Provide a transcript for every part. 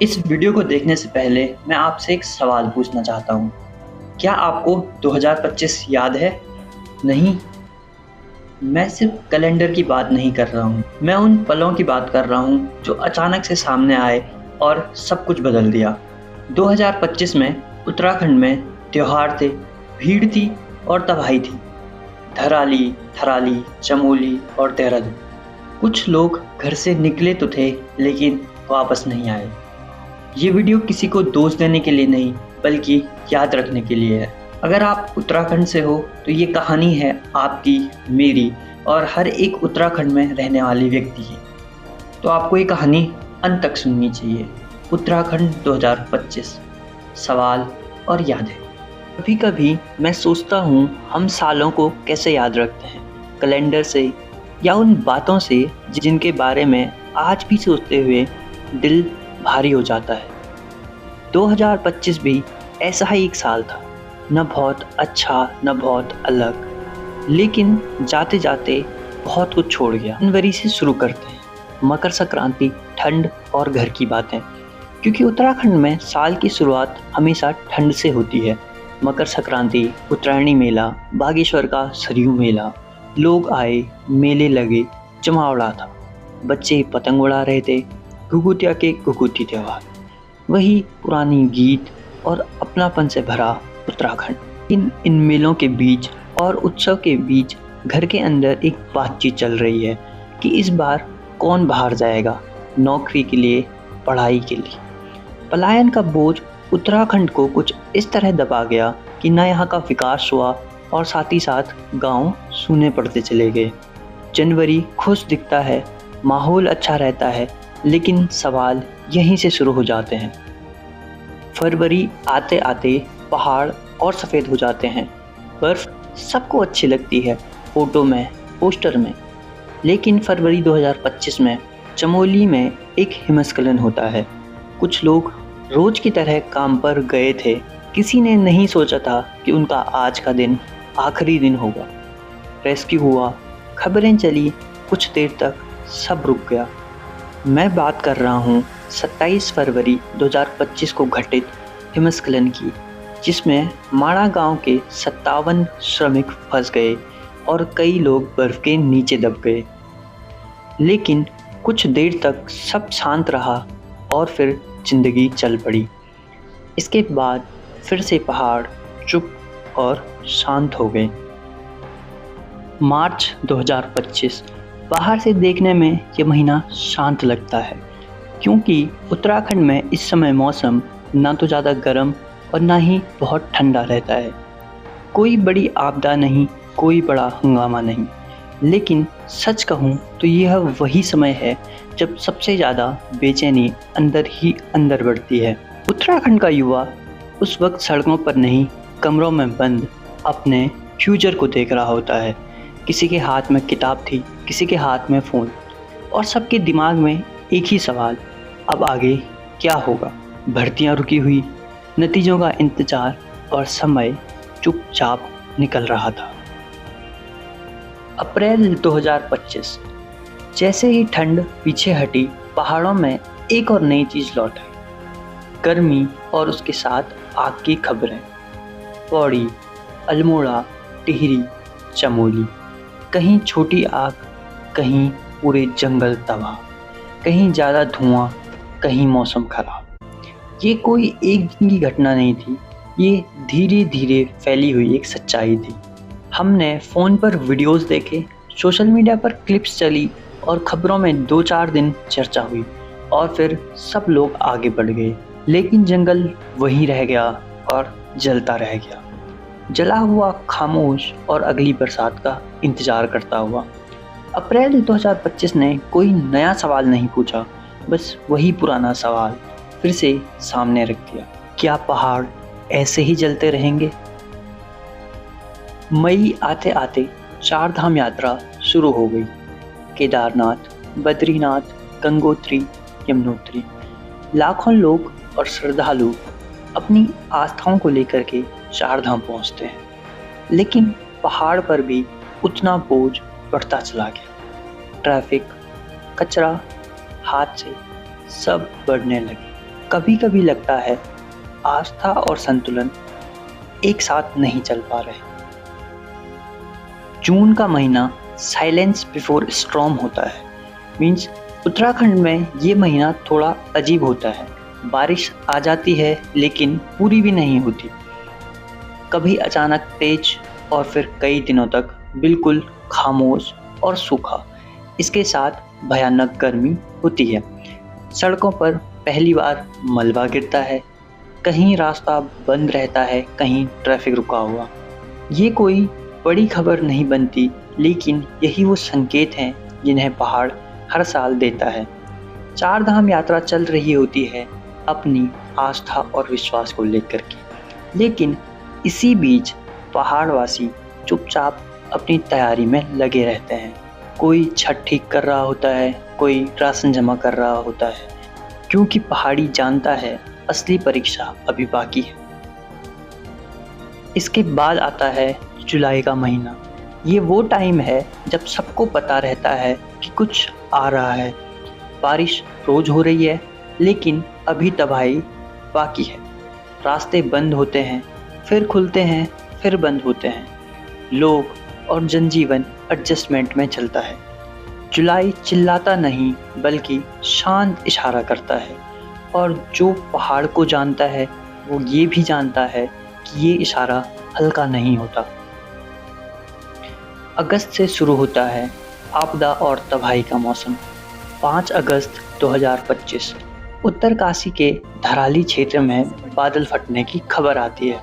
इस वीडियो को देखने से पहले मैं आपसे एक सवाल पूछना चाहता हूँ। क्या आपको 2025 याद है? नहीं, मैं सिर्फ कैलेंडर की बात नहीं कर रहा हूँ। मैं उन पलों की बात कर रहा हूँ जो अचानक से सामने आए और सब कुछ बदल दिया। 2025 में उत्तराखंड में त्योहार थे, भीड़ थी और तबाही थी। धराली, थराली, चमोली और देहरादून। कुछ लोग घर से निकले तो थे लेकिन वापस नहीं आए। ये वीडियो किसी को दोष देने के लिए नहीं बल्कि याद रखने के लिए है। अगर आप उत्तराखंड से हो तो ये कहानी है आपकी, मेरी और हर एक उत्तराखंड में रहने वाले व्यक्ति की। तो आपको ये कहानी अंत तक सुननी चाहिए। उत्तराखंड 2025, सवाल और यादें। कभी कभी मैं सोचता हूँ हम सालों को कैसे याद रखते हैं, कैलेंडर से या उन बातों से जिनके बारे में आज भी सोचते हुए दिल भारी हो जाता है। 2025 भी ऐसा ही एक साल था, न बहुत अच्छा न बहुत अलग, लेकिन जाते जाते बहुत कुछ छोड़ गया। जनवरी से शुरू करते हैं। मकर संक्रांति, ठंड और घर की बातें, क्योंकि उत्तराखंड में साल की शुरुआत हमेशा ठंड से होती है। मकर संक्रांति, उत्तरायणी मेला, बागेश्वर का सरयू मेला, लोग आए, मेले लगे, जमावड़ा था, बच्चे पतंग उड़ा रहे थे, घुघुतिया के घुघुती त्योहार, वही पुरानी गीत और अपनापन से भरा उत्तराखंड। इन मेलों के बीच और उत्सव के बीच घर के अंदर एक बातचीत चल रही है कि इस बार कौन बाहर जाएगा, नौकरी के लिए, पढ़ाई के लिए। पलायन का बोझ उत्तराखंड को कुछ इस तरह दबा गया कि न यहाँ का विकास हुआ और साथ ही साथ गांव सूने पड़ते चले गए। जनवरी खुश दिखता है, माहौल अच्छा रहता है, लेकिन सवाल यहीं से शुरू हो जाते हैं। फरवरी आते आते पहाड़ और सफ़ेद हो जाते हैं। बर्फ़ सबको अच्छी लगती है, फ़ोटो में, पोस्टर में, लेकिन फरवरी 2025 में चमोली में एक हिमस्खलन होता है। कुछ लोग रोज़ की तरह काम पर गए थे। किसी ने नहीं सोचा था कि उनका आज का दिन आखिरी दिन होगा। रेस्क्यू हुआ, खबरें चली, कुछ देर तक सब रुक गया। मैं बात कर रहा हूँ 27 फरवरी 2025 को घटित हिमस्खलन की, जिसमें माणा गांव के 57 श्रमिक फंस गए और कई लोग बर्फ़ के नीचे दब गए। लेकिन कुछ देर तक सब शांत रहा और फिर जिंदगी चल पड़ी। इसके बाद फिर से पहाड़ चुप और शांत हो गए। मार्च 2025 बाहर से देखने में ये महीना शांत लगता है, क्योंकि उत्तराखंड में इस समय मौसम ना तो ज़्यादा गर्म और ना ही बहुत ठंडा रहता है। कोई बड़ी आपदा नहीं, कोई बड़ा हंगामा नहीं, लेकिन सच कहूँ तो यह वही समय है जब सबसे ज़्यादा बेचैनी अंदर ही अंदर बढ़ती है। उत्तराखंड का युवा उस वक्त सड़कों पर नहीं, कमरों में बंद अपने फ्यूचर को देख रहा होता है। किसी के हाथ में किताब थी, किसी के हाथ में फ़ोन, और सबके दिमाग में एक ही सवाल, अब आगे क्या होगा। भर्तियां रुकी हुई, नतीजों का इंतज़ार और समय चुपचाप निकल रहा था। अप्रैल 2025, जैसे ही ठंड पीछे हटी, पहाड़ों में एक और नई चीज़ लौट आई, गर्मी और उसके साथ आग की खबरें। पौड़ी, अल्मोड़ा, टिहरी, चमोली, कहीं छोटी आग, कहीं पूरे जंगल तबाह, कहीं ज़्यादा धुआं, कहीं मौसम खराब। ये कोई एक दिन की घटना नहीं थी, ये धीरे धीरे फैली हुई एक सच्चाई थी। हमने फ़ोन पर वीडियोस देखे, सोशल मीडिया पर क्लिप्स चली और ख़बरों में 2-4 दिन चर्चा हुई और फिर सब लोग आगे बढ़ गए। लेकिन जंगल वहीं रह गया और जलता रह गया, जला हुआ, खामोश और अगली बरसात का इंतज़ार करता हुआ। अप्रैल 2025 ने कोई नया सवाल नहीं पूछा, बस वही पुराना सवाल फिर से सामने रख दिया, क्या पहाड़ ऐसे ही जलते रहेंगे? मई आते आते 4 धाम यात्रा शुरू हो गई। केदारनाथ, बद्रीनाथ, गंगोत्री, यमुनोत्री। लाखों लोग और श्रद्धालु अपनी आस्थाओं को लेकर के 4 धाम पहुँचते हैं, लेकिन पहाड़ पर भी उतना बोझ बढ़ता चला गया। ट्रैफिक, कचरा, हादसे सब बढ़ने लगे। कभी कभी लगता है आस्था और संतुलन एक साथ नहीं चल पा रहे। जून का महीना साइलेंस बिफोर स्टॉर्म होता है। मीन्स उत्तराखंड में ये महीना थोड़ा अजीब होता है। बारिश आ जाती है लेकिन पूरी भी नहीं होती, कभी अचानक तेज और फिर कई दिनों तक बिल्कुल खामोश और सूखा। इसके साथ भयानक गर्मी होती है। सड़कों पर पहली बार मलबा गिरता है, कहीं रास्ता बंद रहता है, कहीं ट्रैफिक रुका हुआ। ये कोई बड़ी खबर नहीं बनती, लेकिन यही वो संकेत हैं जिन्हें पहाड़ हर साल देता है। चार धाम यात्रा चल रही होती है अपनी आस्था और विश्वास को लेकर के, लेकिन इसी बीच पहाड़वासी चुपचाप अपनी तैयारी में लगे रहते हैं। कोई छत ठीक कर रहा होता है, कोई राशन जमा कर रहा होता है, क्योंकि पहाड़ी जानता है असली परीक्षा अभी बाकी है। इसके बाद आता है जुलाई का महीना। ये वो टाइम है जब सबको पता रहता है कि कुछ आ रहा है। बारिश रोज हो रही है, लेकिन अभी तबाही बाकी है। रास्ते बंद होते हैं, फिर खुलते हैं, फिर बंद होते हैं। लोग और जनजीवन एडजस्टमेंट में चलता है। जुलाई चिल्लाता नहीं बल्कि शांत इशारा करता है, और जो पहाड़ को जानता है वो ये भी जानता है कि ये इशारा हल्का नहीं होता। अगस्त से शुरू होता है आपदा और तबाही का मौसम। 5 अगस्त 2025 उत्तरकाशी के धराली क्षेत्र में बादल फटने की खबर आती है,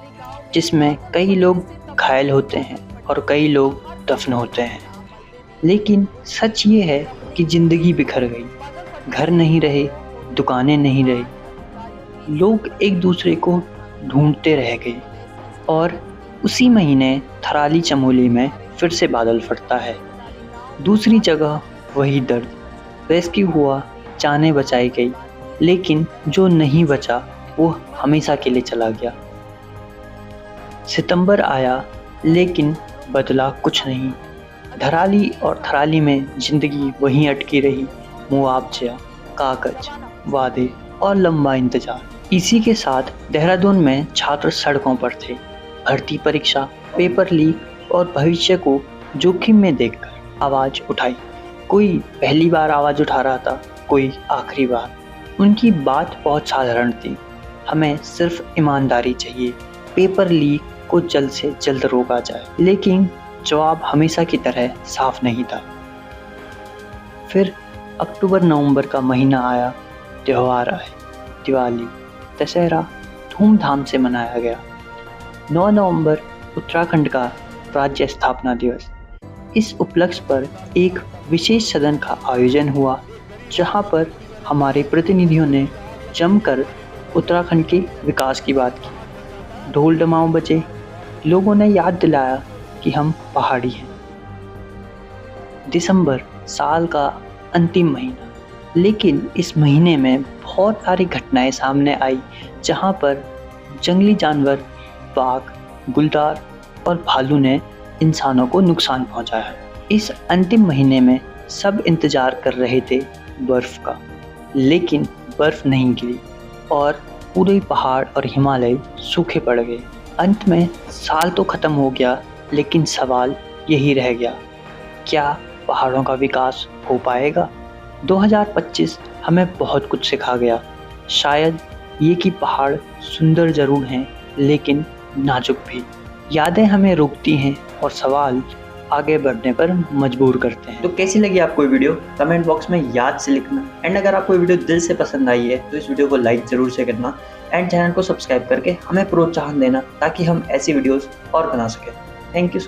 जिसमें कई लोग घायल होते हैं और कई लोग दफन होते हैं। लेकिन सच ये है कि ज़िंदगी बिखर गई। घर नहीं रहे, दुकानें नहीं रही, लोग एक दूसरे को ढूंढते रह गए। और उसी महीने थराली चमोली में फिर से बादल फटता है। दूसरी जगह वही दर्द। रेस्क्यू हुआ, जानें बचाई गई, लेकिन जो नहीं बचा वो हमेशा के लिए चला गया। सितंबर आया, लेकिन बदला कुछ नहीं। धराली और थराली में जिंदगी वहीं अटकी रही। मुआवजा, कागज, वादे और लंबा इंतजार। इसी के साथ देहरादून में छात्र सड़कों पर थे। भर्ती परीक्षा, पेपर लीक और भविष्य को जोखिम में देखकर आवाज़ उठाई। कोई पहली बार आवाज़ उठा रहा था, कोई आखिरी बार। उनकी बात बहुत साधारण थी। हमें सिर्फ ईमानदारी चाहिए, पेपर लीक को जल्द से जल्द रोका जाए। लेकिन जवाब हमेशा की तरह साफ नहीं था। फिर अक्टूबर नवंबर का महीना आया, त्यौहार आए। दिवाली, दशहरा धूमधाम से मनाया गया। 9 नवंबर उत्तराखंड का राज्य स्थापना दिवस। इस उपलक्ष्य पर एक विशेष सदन का आयोजन हुआ, जहां पर हमारे प्रतिनिधियों ने जमकर उत्तराखंड के विकास की बात की। ढोल डमाऊ बजे, लोगों ने याद दिलाया कि हम पहाड़ी हैं। दिसंबर साल का अंतिम महीना, लेकिन इस महीने में बहुत सारी घटनाएं सामने आई, जहां पर जंगली जानवर, बाघ, गुलदार और भालू ने इंसानों को नुकसान पहुंचाया। इस अंतिम महीने में सब इंतजार कर रहे थे बर्फ का, लेकिन बर्फ नहीं गिरी और पूरे पहाड़ और हिमालय सूखे पड़ गए। अंत में साल तो ख़त्म हो गया, लेकिन सवाल यही रह गया, क्या पहाड़ों का विकास हो पाएगा? 2025 हमें बहुत कुछ सिखा गया। शायद ये कि पहाड़ सुंदर ज़रूर हैं, लेकिन नाजुक भी। यादें हमें रोकती हैं और सवाल आगे बढ़ने पर मजबूर करते हैं। तो कैसी लगी आपको ये वीडियो? कमेंट बॉक्स में याद से लिखना। एंड अगर आपको ये वीडियो दिल से पसंद आई है तो इस वीडियो को लाइक ज़रूर से करना एंड चैनल को सब्सक्राइब करके हमें प्रोत्साहन देना, ताकि हम ऐसी वीडियोस और बना सकें। Thank you.